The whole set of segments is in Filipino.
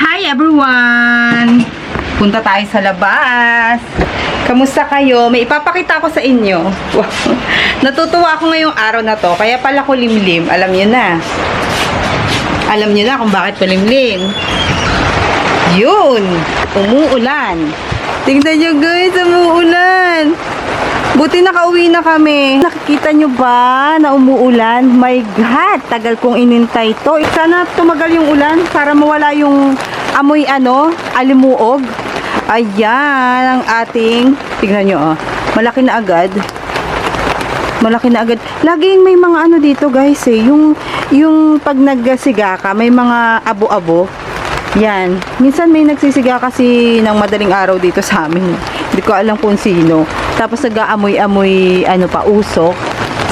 Hi everyone! Punta tayo sa labas. Kamusta kayo? May ipapakita ko sa inyo. Natutuwa ako ngayong araw na to. Kaya pala kulimlim. Alam niyo na. Alam niyo na kung bakit kulimlim. Yun! Umuulan. Tingnan nyo guys, umuulan. Buti nakauwi na kami. Nakikita nyo ba na umuulan? My God, tagal kong inintay to. Sana tumagal yung ulan para mawala yung amoy alimuog. Ayan, ang ating, tignan nyo malaki na agad. Malaki na agad. Laging may mga dito guys yung pag nagsisiga ka, may mga abo-abo. Yan. Minsan may nagsisiga kasi ng madaling araw dito sa amin. Hindi ko alam kung sino. Tapos nag-aamoy-amoy usok.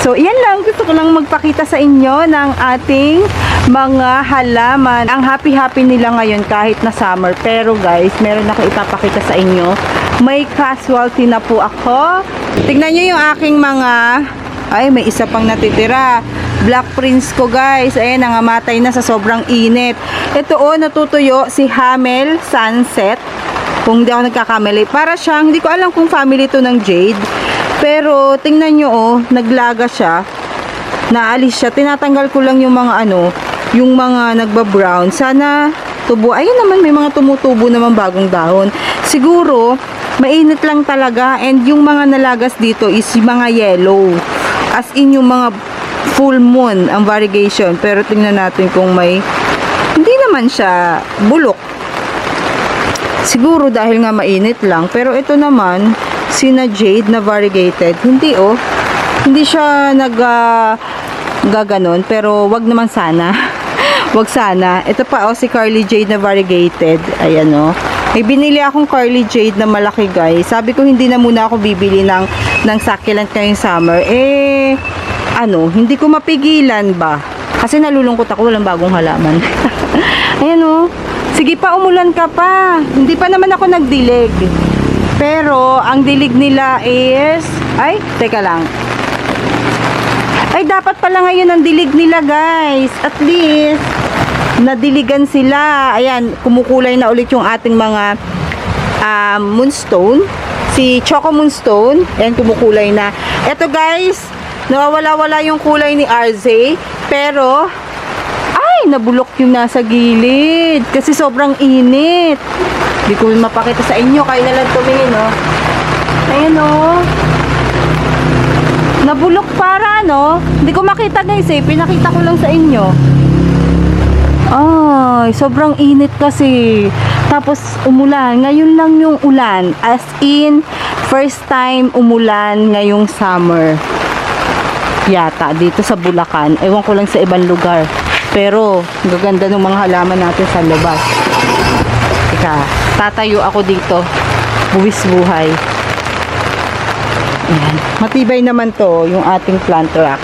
So, yan lang. Gusto ko lang magpakita sa inyo ng ating mga halaman. Ang happy-happy nila ngayon kahit na summer. Pero guys, meron ako ipapakita sa inyo. May casualty na po ako. Tignan nyo yung aking mga... Ay, may isa pang natitira. Black Prince ko guys. Ayan, nangamatay na sa sobrang init. Ito natutuyo si Hamel Sunset. Kung hindi ako nagkakamali. Para siyang, hindi ko alam kung family to ng Jade. Pero, tingnan nyo naglaga siya. Naalis siya. Tinatanggal ko lang yung mga yung mga nagbabrown. Sana tubo. Ayun naman, may mga tumutubo naman bagong dahon. Siguro, mainit lang talaga. And yung mga nalagas dito is yung mga yellow. As in yung mga full moon ang variegation. Pero tingnan natin kung may hindi naman siya bulok. Siguro dahil nga mainit lang. Pero ito naman, sina Jade na variegated. Hindi hindi siya gaganon. Pero wag naman sana. Wag sana. Ito pa si Carly Jade na variegated. Ayan May binili akong Carly Jade na malaki guys. Sabi ko hindi na muna ako bibili ng succulent ngayong summer. Hindi ko mapigilan ba? Kasi nalulungkot ako, walang bagong halaman. Ayan Sige pa, umulan ka pa. Hindi pa naman ako nagdilig. Pero, ang dilig nila is... Ay, teka lang. Ay, dapat pala ngayon ang dilig nila, guys. At least, nadiligan sila. Ayan, kumukulay na ulit yung ating mga moonstone. Si Choco Moonstone. Ayan, kumukulay na. Eto, guys, nawawala-wala yung kulay ni RZ. Pero, nabulok yung nasa gilid kasi sobrang init. Hindi ko mapakita sa inyo, kayo na lang tumingin ayan nabulok para hindi ko makita guys pinakita ko lang sa inyo. Sobrang init kasi tapos umulan, ngayon lang yung ulan, as in first time umulan ngayong summer yata dito sa Bulacan, ewan ko lang sa ibang lugar. Pero, gaganda ng mga halaman natin sa labas. Teka, tatayo ako dito. Buwis buhay. Ayan. Matibay naman to, yung ating plant rack.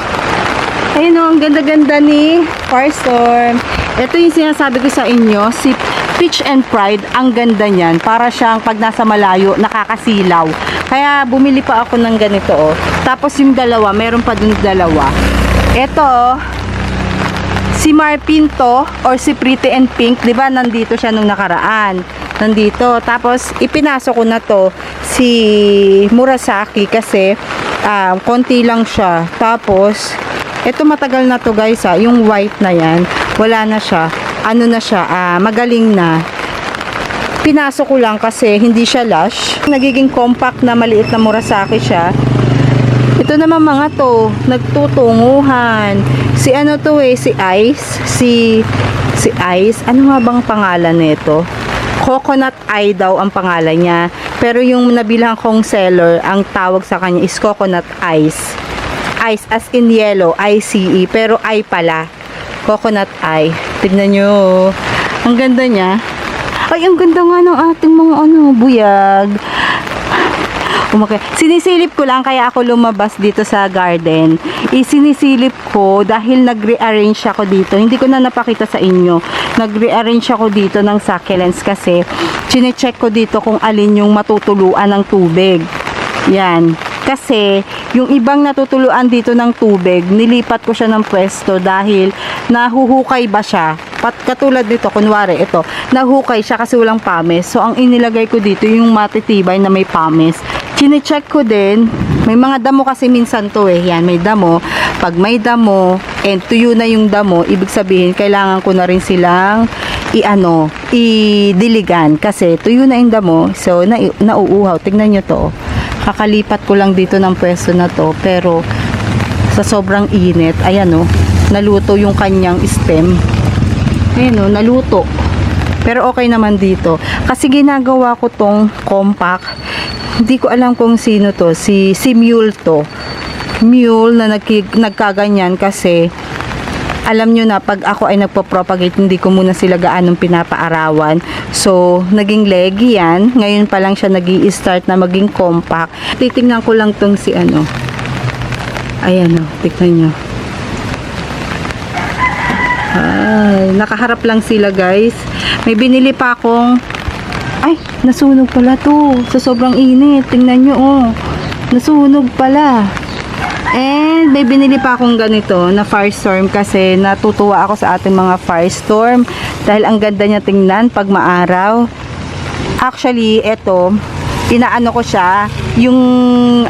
Ayun ang ganda-ganda ni Firestorm. Ito yung sinasabi ko sa inyo, si Peach and Pride, ang ganda niyan. Para siyang pag nasa malayo, nakakasilaw. Kaya, bumili pa ako ng ganito Tapos yung dalawa, meron pa dun dalawa. Ito, si Marpinto or si Pretty and Pink, 'di ba? Nandito siya nung nakaraan. Nandito. Tapos ipinasok ko na to si Murasaki kasi konti lang siya. Tapos ito matagal na to guys yung white na 'yan. Wala na siya. Na siya? Magaling na. Pinasok ko lang kasi hindi siya lush. Nagiging compact na maliit na Murasaki siya. Ito naman mga to, nagtutunguhan. Si si Ice, si Ice, ano nga bang pangalan nito? Coconut Eye daw ang pangalan niya. Pero yung nabilang kong seller, ang tawag sa kanya is Coconut Ice. Ice as in yellow, I-C-E, pero eye pala. Coconut Eye. Tignan nyo. Ang ganda niya. Ay, ang ganda nga ng ating mga buyag. Sinisilip ko lang kaya ako lumabas dito sa garden. Sinisilip ko dahil nag-rearrange ako dito. Hindi ko na napakita sa inyo. Nag-rearrange ako dito ng succulents kasi chinecheck ko dito kung alin yung matutuluan ng tubig. Yan. Kasi yung ibang natutuluan dito ng tubig, nilipat ko siya ng pwesto dahil nahuhukay ba siya. Katulad nito, kunwari ito, nahukay siya kasi walang pames. So ang inilagay ko dito yung matitibay na may pames. Chine-check ko din, may mga damo kasi minsan to eh. Yan, may damo. Pag may damo and tuyo na yung damo, ibig sabihin kailangan ko na rin silang idiligan kasi tuyo na yung damo. So nauuhaw. Tingnan nyo to. Kakalipat ko lang dito ng pwesto na to, pero sa sobrang init, ayan o, naluto yung kanyang stem. Ayan o, naluto. Pero okay naman dito. Kasi ginagawa ko tong compact. Hindi ko alam kung sino to. Si Mule to. Mule na nagkaganyan kasi alam nyo na pag ako ay nagpo-propagate, hindi ko muna sila gaanong pinapaarawan. So, naging leggy yan. Ngayon pa lang siya nag-i-start na maging compact. Titingnan ko lang tong si ano. Ayan o, tignan nyo. Ay, nakaharap lang sila guys. May binili pa akong, ay, nasunog pala to. Sa sobrang init. Tingnan nyo oh. Nasunog pala. And may binili pa akong ganito na firestorm kasi natutuwa ako sa ating mga firestorm dahil ang ganda niya tingnan pag maaraw. Actually, eto, inaano ko siya, yung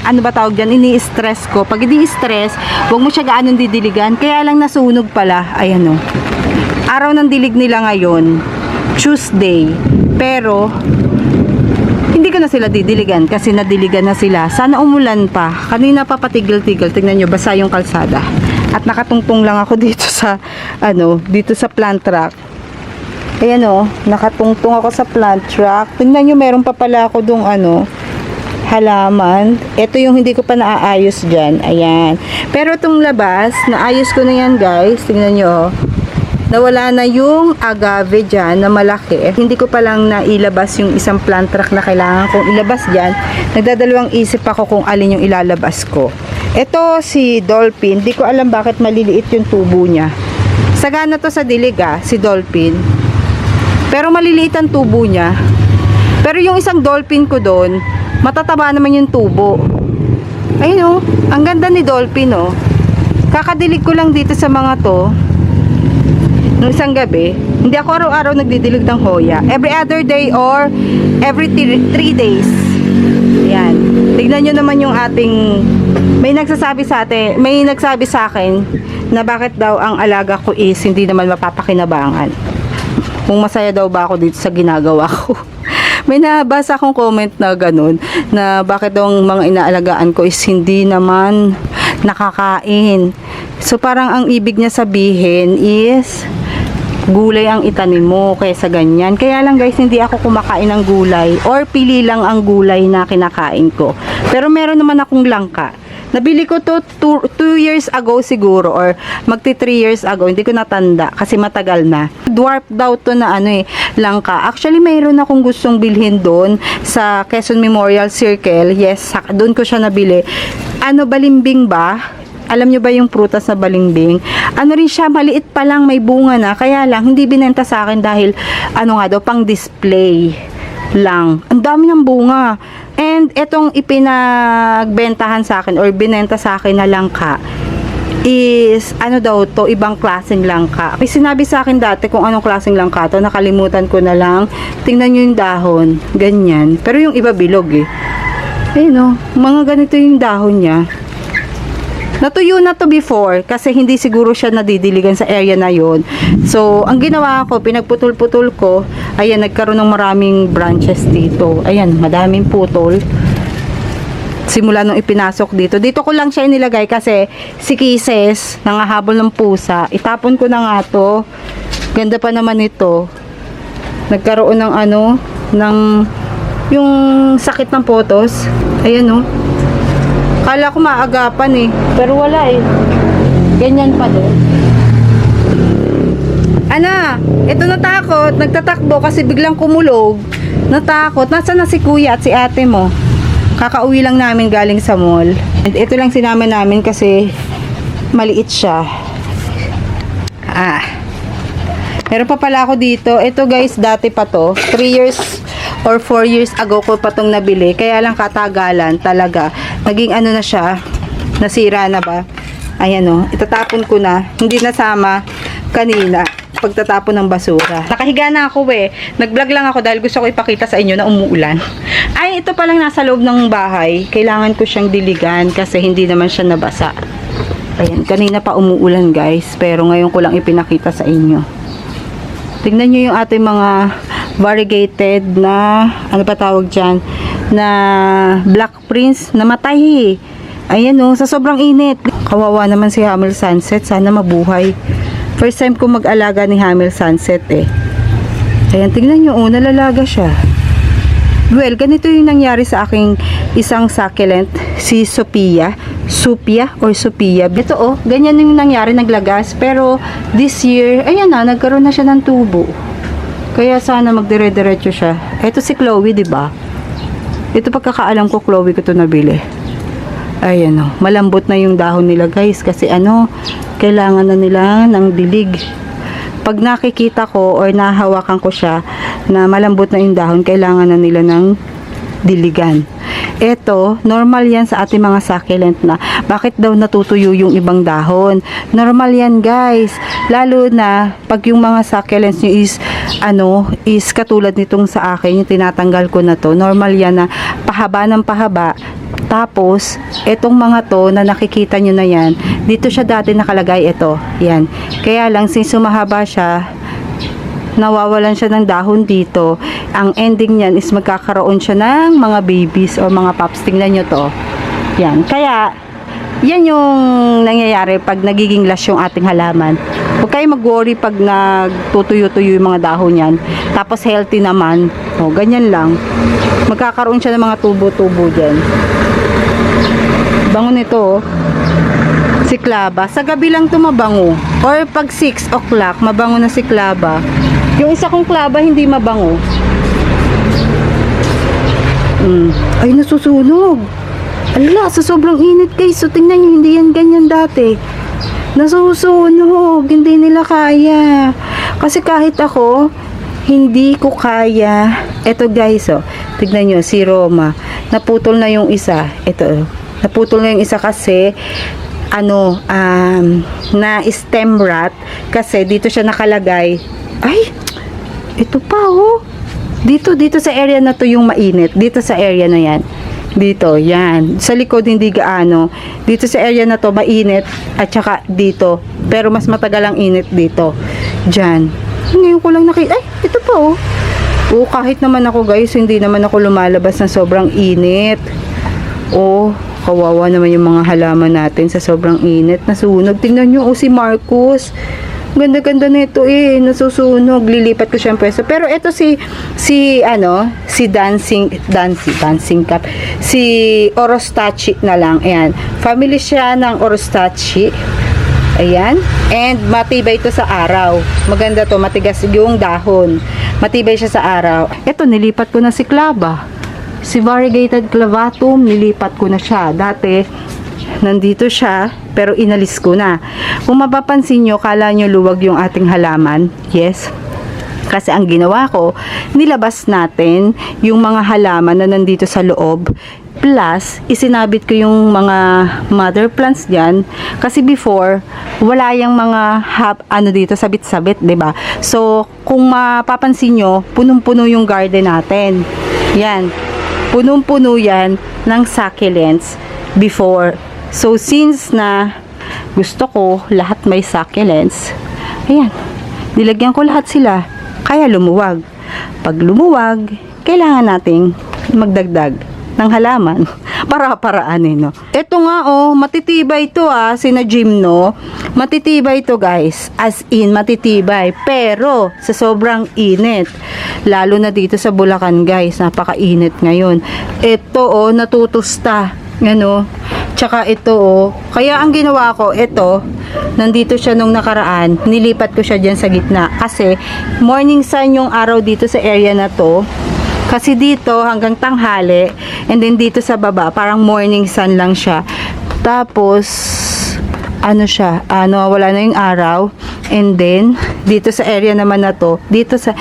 ano ba tawag dyan, ini-stress ko. Pag ini-stress, huwag mo siya gaanong didiligan. Kaya lang nasunog pala. Ayan o. Araw ng dilig nila ngayon, Tuesday. Pero hindi ko na sila didiligan kasi nadiligan na sila. Sana umulan pa. Kanina pa patigil-tigil. Tingnan nyo, basa yung kalsada. At nakatungtong lang ako dito sa dito sa plant truck. Ayan o, nakatungtong ako sa plant truck. Tingnan nyo, meron pa pala ako dong halaman. Ito yung hindi ko pa naaayos dyan. Ayan. Pero itong labas, naayos ko na yan guys. Tingnan nyo. Nawala na yung agave dyan na malaki. Hindi ko pa lang nailabas yung isang plant truck na kailangan kong ilabas dyan. Nagdadalawang isip ako kung alin yung ilalabas ko. Ito si Dolphin. Hindi ko alam bakit maliliit yung tubo niya. Sagana to sa dilig si Dolphin. Pero maliliit ang tubo niya. Pero yung isang Dolphin ko doon, matataba naman yung tubo. Ayun ang ganda ni Dolphin Kakadilig ko lang dito sa mga to. Nung isang gabi, hindi ako araw-araw nagdidilig ng hoya. Every other day or every 3 days. Ayan. Tignan nyo naman yung ating, may nagsasabi sa akin na bakit daw ang alaga ko is hindi naman mapapakinabangan. Kung masaya daw ba ako dito sa ginagawa ko. May nabasa akong comment na ganun, na bakit daw ang mga inaalagaan ko is hindi naman nakakain. So parang ang ibig niya sabihin is gulay ang itanim mo kaysa ganyan. Kaya lang guys, hindi ako kumakain ng gulay or pili lang ang gulay na kinakain ko. Pero meron naman akong langka. Nabili ko to 2 years ago siguro or magti 3 years ago. Hindi ko natanda kasi matagal na. Dwarf daw to na langka. Actually, mayroon akong gustong bilhin doon sa Quezon Memorial Circle. Yes, doon ko siya nabili. Balimbing ba? Alam nyo ba yung prutas na balimbing? Rin siya, maliit pa lang, may bunga na. Kaya lang, hindi binenta sa akin dahil, pang display lang. Ang dami ng bunga. And, etong ipinagbentahan sa akin or binenta sa akin na langka is, ibang klaseng langka. May sinabi sa akin dati kung anong klaseng langka to, nakalimutan ko na lang. Tingnan nyo yung dahon, ganyan. Pero yung iba bilog Ayun mga ganito yung dahon niya. Natuyo na to before kasi hindi siguro siya nadidiligan sa area na yon. So, ang ginawa ko, pinagputol-putol ko. Ayan, nagkaroon ng maraming branches dito. Ayan, madaming putol. Simula nung ipinasok dito. Dito ko lang siya inilagay kasi si Kisses, nangahabol ng pusa. Itapon ko na nga to. Ganda pa naman ito. Nagkaroon ng yung sakit ng potos. Ayan Kala ko maagapan pero wala Ganyan pa din. Ito natakot, nagtatakbo kasi biglang kumulog. Natakot. Nasaan na si kuya at si ate mo? Kakauwi lang namin galing sa mall. And ito lang sinama namin kasi maliit siya. Meron pa pala ako dito. Ito guys, dati pa to. 3 years or 4 years ago ko pa tong nabili. Kaya lang katagalan talaga. Naging ano na siya, nasira na ba? Ayan o, itatapon ko na. Hindi nasama kanina pagtatapon ng basura. Nakahiga na ako Nag-vlog lang ako dahil gusto ko ipakita sa inyo na umuulan. Ay, ito palang nasa loob ng bahay. Kailangan ko siyang diligan kasi hindi naman siya nabasa. Ayan, kanina pa umuulan guys. Pero ngayon ko lang ipinakita sa inyo. Tignan nyo yung ating mga variegated na, ano pa tawag dyan, na Black Prince, namatay. Ayan o, sa sobrang init. Kawawa naman si Hamel Sunset. Sana mabuhay. First time ko mag-alaga ni Hamel Sunset Ayan, tignan nyo, nalalaga siya. Well, ganito yung nangyari sa aking isang succulent, si Sophia. Ito ganyan yung nangyari, naglagas. Pero this year, ayan na, nagkaroon na siya ng tubo. Kaya sana magdire-diretso siya. Ito si Chloe, 'di ba? Ito pagkakaalam ko, Chloe ko 'to nabili. Ayan malambot na yung dahon nila guys kasi kailangan na nila ng dilig. Pag nakikita ko or nahawakan ko siya na malambot na yung dahon, kailangan na nila ng diligan. Ito, normal yan sa ating mga succulent na bakit daw natutuyo yung ibang dahon. Normal yan guys. Lalo na pag yung mga succulents nyo is katulad nitong sa akin, yung tinatanggal ko na to. Normal yan na pahaba ng pahaba. Tapos, etong mga to na nakikita nyo na yan, dito siya dati nakalagay ito. Yan. Kaya lang, since sumahaba siya, nawawalan siya ng dahon dito. Ang ending niyan is magkakaroon siya ng mga babies o mga pups. Tingnan nyo to. Yan. Kaya, yan yung nangyayari pag nagiging lush yung ating halaman. Huwag kayo mag-worry pag nagtutuyo-tuyo yung mga dahon yan. Tapos healthy naman. O, ganyan lang. Magkakaroon siya ng mga tubo-tubo dyan. Bango nito, si Klaba. Sa gabi lang ito mabango. Or pag 6 o'clock, mabango na si Klaba. Yung isa kong Klaba, hindi mabango. Ay, nasusunog. Ala, sa sobrang init guys. So, tingnan nyo, hindi yan ganyan dati. Nasusunog. Hindi nila kaya. Kasi kahit ako, hindi ko kaya. Eto guys, tignan nyo, si Roma. Naputol na yung isa. Ito, naputol na yung isa kasi na stem rot kasi dito siya nakalagay. Ay, ito pa dito sa area na to yung mainit, dito sa area na yan, dito, yan, sa likod hindi gaano, dito sa area na to mainit at saka dito, pero mas matagal ang init dito, dyan. Ngayon ko lang nakita, ay, ito pa kahit naman ako guys, hindi naman ako lumalabas ng sobrang init. Kawawa naman yung mga halaman natin sa sobrang init. Nasunog. Tingnan nyo, si Marcus. Ganda-ganda nito nasusunog. Lilipat ko siyang pwesto. Pero ito si dancing cup. Si Orostache na lang. Ayan. Family siya ng Orostache. Ayan. And matibay ito sa araw. Maganda to. Matigas yung dahon. Matibay siya sa araw. Ito, nilipat ko na si Klaba. Si variegated clavatum, nilipat ko na siya. Dati, nandito siya, pero inalis ko na. Kung mapapansin nyo, kala nyo luwag yung ating halaman. Yes. Kasi ang ginawa ko, nilabas natin yung mga halaman na nandito sa loob. Plus, isinabit ko yung mga mother plants dyan. Kasi before, wala yung mga dito, sabit-sabit, 'di ba? So, kung mapapansin nyo, punong-puno yung garden natin. Yan. Punong-puno yan ng succulents before. So, since na gusto ko lahat may succulents, ayan, nilagyan ko lahat sila. Kaya lumuwag. Pag lumuwag, kailangan nating magdagdag ng halaman para paraanin, Ito nga, matitibay ito, sina Jim, matitibay ito, guys. As in, matitibay. Pero, sa sobrang init, lalo na dito sa Bulacan, guys, napakainit ngayon. Ito, natutusta. Tsaka ito, kaya ang ginawa ko, ito, nandito siya nung nakaraan, nilipat ko siya dyan sa gitna. Kasi, morning sun yung araw dito sa area na to. Kasi dito, hanggang tanghali, and then dito sa baba, parang morning sun lang siya. Tapos, wala na yung araw. And then, dito sa area naman na to, dito sa,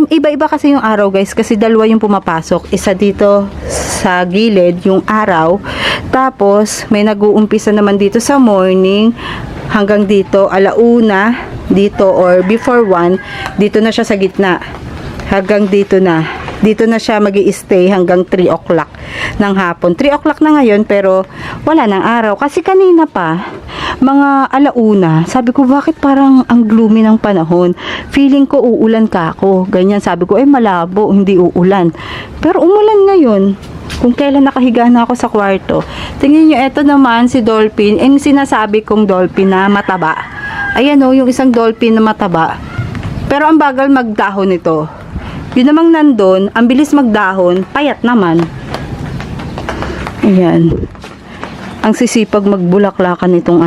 Iba-iba kasi yung araw guys, kasi dalawa yung pumapasok. Isa dito sa gilid, yung araw. Tapos, may nag-uumpisa naman dito sa morning, hanggang dito, alauna, dito or before 1, dito na siya sa gitna. Hanggang dito na. Dito na siya magi-stay hanggang 3 o'clock ng hapon. 3 o'clock na ngayon, pero wala nang araw. Kasi kanina pa, mga alauna, sabi ko, bakit parang ang gloomy ng panahon? Feeling ko uulan ka ako. Ganyan, sabi ko, malabo, hindi uulan. Pero umulan ngayon. Kung kailan nakahiga na ako sa kwarto. Tingnan nyo, eto naman si dolphin. Yung sinasabi kong dolphin na mataba. Ayan o, yung isang dolphin na mataba. Pero ang bagal magdahon nito. Yun namang nandun, ang bilis magdahon, payat naman. Ayan. Ang sisipag magbulaklakan itong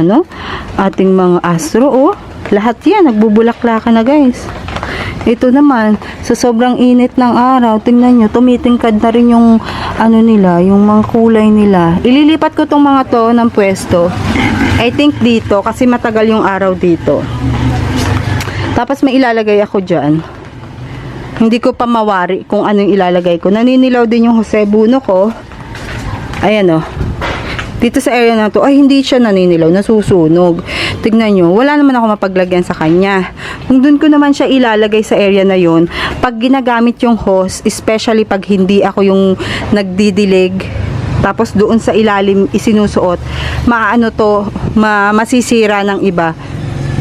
ating mga astro, oh. Lahat yan, nagbubulaklakan na guys. Ito naman, sa sobrang init ng araw, tingnan nyo, tumitingkad na rin yung nila, yung mga kulay nila. Ililipat ko tong mga to ng pwesto. I think dito, kasi matagal yung araw dito. Tapos may ilalagay ako dyan. Hindi ko pa mawari kung ano yung ilalagay ko. Naninilaw din yung Josebuno ko. Ayan o. Dito sa area na to, ay hindi siya naninilaw, nasusunog. Tignan nyo, wala naman ako mapaglagyan sa kanya. Kung dun ko naman siya ilalagay sa area na yon, pag ginagamit yung hose, especially pag hindi ako yung nagdidilig, tapos doon sa ilalim isinusuot, masisira ng iba.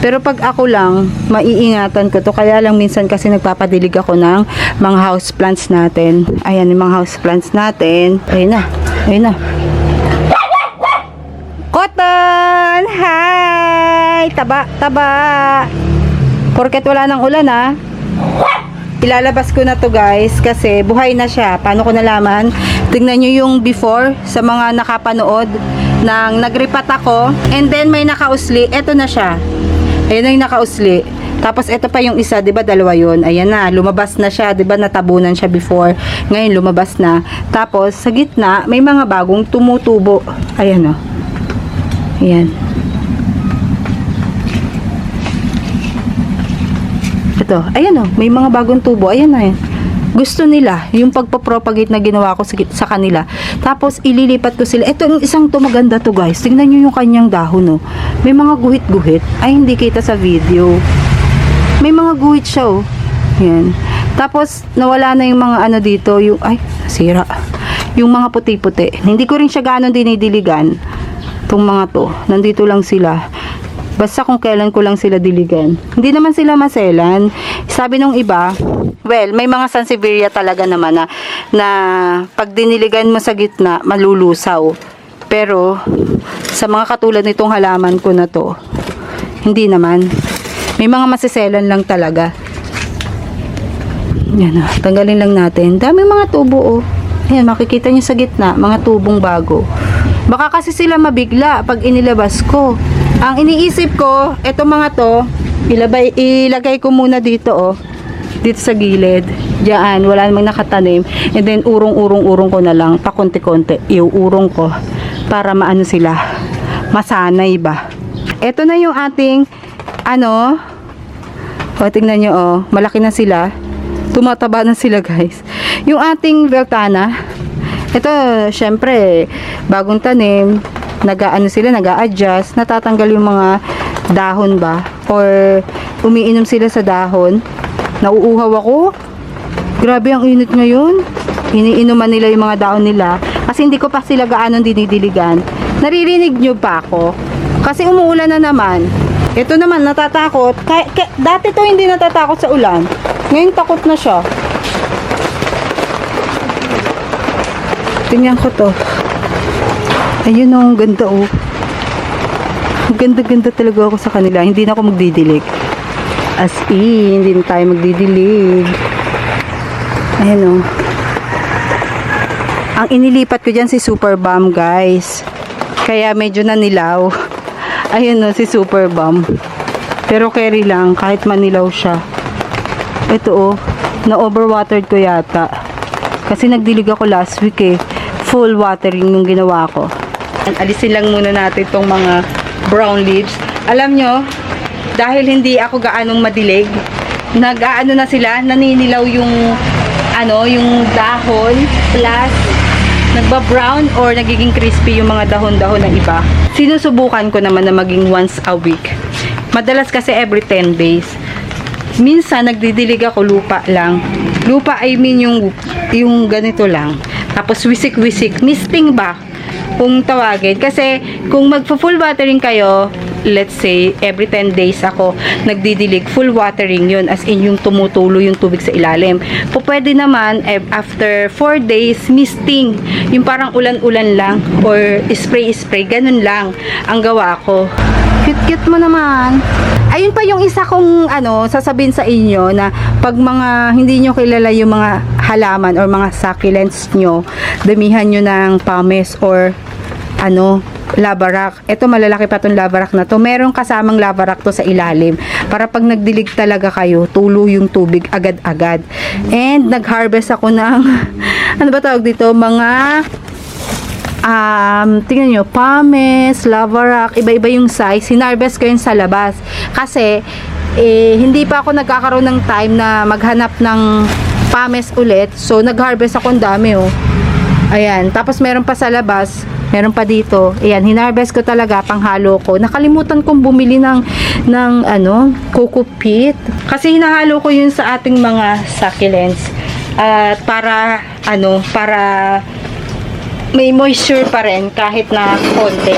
Pero pag ako lang, maiingatan ko to. Kaya lang minsan kasi nagpapadilig ako ng mga houseplants natin. Ayan yung mga houseplants natin. Ayun na. Ayun na. Cotton! Hi! Taba! Taba! Porket wala nang ulan ilalabas ko na to guys kasi buhay na siya. Paano ko nalaman? Tingnan nyo yung before sa mga nakapanood nang nagripat ako. And then may nakausli. Eto na siya. Ayan na yung nakausli. Tapos ito pa yung isa, 'di ba? Dalawa 'yon. Ayan na, lumabas na siya, 'di ba? Natabunan siya before. Ngayon lumabas na. Tapos sa gitna, may mga bagong tumutubo. Ayan oh. Ayan. Ito, ayan oh, may mga bagong tubo. Ayan na 'yan. Gusto nila yung pagpo-propagate na ginawa ko sa kanila. Tapos ililipat ko sila. Ito yung isang to, maganda to guys. Tingnan niyo yung kanyang dahon oh. May mga guhit-guhit. Ay hindi kita sa video. May mga guhit siya oh. Yan. Tapos nawala na yung mga dito, yung sira. Yung mga puti-puti. Hindi ko rin siya gaano dinidiligan. Tong mga to. Nandito lang sila. Basta kung kailan ko lang sila diligan. Hindi naman sila maselan. Sabi nung iba, well, may mga sansevieria talaga naman na pag diniligan mo sa gitna, malulusaw. Pero, sa mga katulad nitong halaman ko na to, hindi naman. May mga masiselan lang talaga. Yan tanggalin lang natin. Dami mga tubo Ayan, makikita nyo sa gitna, mga tubong bago. Baka kasi sila mabigla pag inilabas ko. Ang iniisip ko, eto mga to, ilagay ko muna dito dito sa gilid. Diyan, wala namang nakatanim. And then urong ko na lang, pakonti-konti, iuurong ko para maano sila, masanay ba. Eto na yung ating tingnan nyo malaki na sila. Tumataba na sila guys. Yung ating Veltana, ito, syempre, bagong tanim, nag-a-adjust, natatanggal yung mga dahon ba, or umiinom sila sa dahon. Nauuhaw ako. Grabe ang init ngayon. Iniinuman nila yung mga dahon nila, kasi hindi ko pa sila gaano dinidiligan. Naririnig nyo pa ako? Kasi umuulan na naman. Ito naman, natatakot. Dati to hindi natatakot sa ulan. Ngayon takot na siya. Tingnan ko to. Ayun ang ganda Ganda-ganda talaga ako sa kanila. Hindi na ako magdidilig. As in, hindi na tayo magdidilig. Ayan Ang inilipat ko dyan si Super Bomb guys. Kaya medyo nanilaw. Ayun si Super Bomb. Pero carry lang, kahit manilaw siya. Ito na-overwatered ko yata. Kasi nagdilig ako last week Full watering nung ginawa ko. Alisin lang muna natin itong mga brown leaves. Alam nyo, dahil hindi ako gaanong madilig, nag-aano na sila, naninilaw yung yung dahon, plus nagba-brown or nagiging crispy yung mga dahon-dahon ng iba. Sinusubukan ko naman na maging once a week. Madalas kasi every 10 days. Minsan nagdidilig ako lupa lang. Lupa, I mean yung ganito lang. Tapos wisik-wisik, misting ba kung tawagin. Kasi kung magpo-full watering kayo, let's say every 10 days ako nagdidilig, full watering yun, as in yung tumutulo yung tubig sa ilalim. Pwede naman after 4 days misting, yung parang ulan-ulan lang or spray-spray, ganun lang ang gawa ko. Cute-cute mo naman. Ayun pa yung isa kong sasabihin sa inyo, na pag mga hindi nyo kilala yung mga halaman or mga succulents nyo, damihan nyo ng pumice or lava rock. Ito malalaki pa tong lava rock na to. Merong kasamang lava rock to sa ilalim. Para pag nagdilig talaga kayo, tulo yung tubig agad-agad. And nag-harvest ako ng ano ba tawag dito? Mga tingnan nyo, pumice, lava rock, iba-iba yung size. Hinarvest ko yun sa labas. Kasi hindi pa ako nagkakaroon ng time na maghanap ng pumice ulit. So nag-harvest ako, ang dami Ayan, tapos meron pa sa labas, meron pa dito. Ayan, hinarvest ko talaga, panghalo ko. Nakalimutan kong bumili ng coco peat. Kasi hinahalo ko yun sa ating mga succulents. Para may moisture pa rin kahit na konti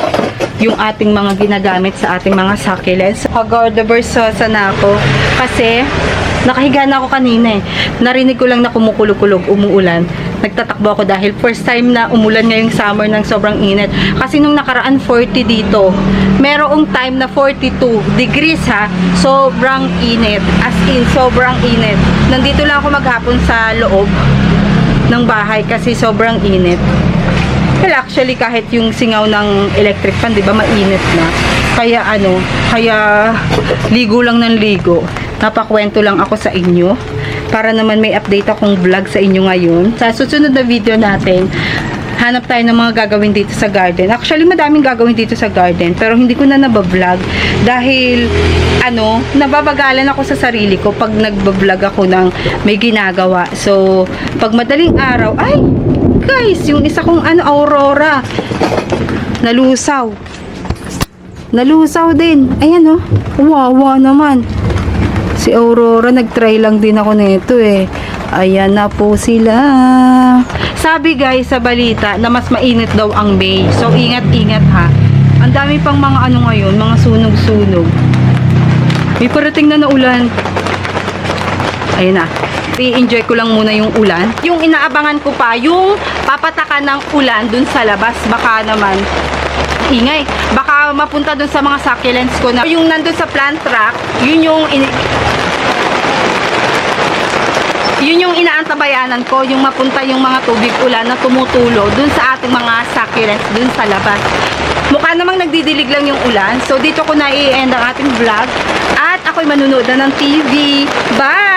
yung ating mga ginagamit sa ating mga succulents. Haggard versosa na ako. Kasi nakahiga na ako kanina Narinig ko lang na kumukulog-kulog, umuulan. Nagtatakbo ako dahil first time na umulan ngayong summer ng sobrang init. Kasi nung nakaraan 40 dito, merong time na 42 degrees sobrang init. As in, sobrang init. Nandito lang ako maghapon sa loob ng bahay kasi sobrang init. Well, actually, kahit yung singaw ng electric fan, di ba, mainit na. Kaya kaya ligo lang ng ligo. Napakwento lang ako sa inyo para naman may update akong vlog sa inyo ngayon. Sa susunod na video natin, hanap tayo ng mga gagawin dito sa garden. Actually, madaming gagawin dito sa garden, pero hindi ko na nabablog dahil nababagalan ako sa sarili ko pag nagbablog ako ng may ginagawa. So, pag madaling araw, ay, guys, yung isa kong aurora, nalusaw din. Ayan wawa naman. Si Aurora, nag-try lang din ako nito Ayan na po sila. Sabi guys sa balita na mas mainit daw ang May. So ingat-ingat Ang dami pang mga ngayon, mga sunog-sunog. May parating na ulan. Ayun na. I-enjoy ko lang muna yung ulan. Yung inaabangan ko pa, yung papatakan ng ulan dun sa labas. Baka naman ingay. Baka mapunta dun sa mga succulents ko na yung nandun sa plant rack, yun yung inaantabayanan ko, yung mapunta yung mga tubig ulan na tumutulo dun sa ating mga succulents dun sa labas. Mukha namang nagdidilig lang yung ulan. So dito ko na i-end ang ating vlog at ako'y manunood na ng TV. Bye!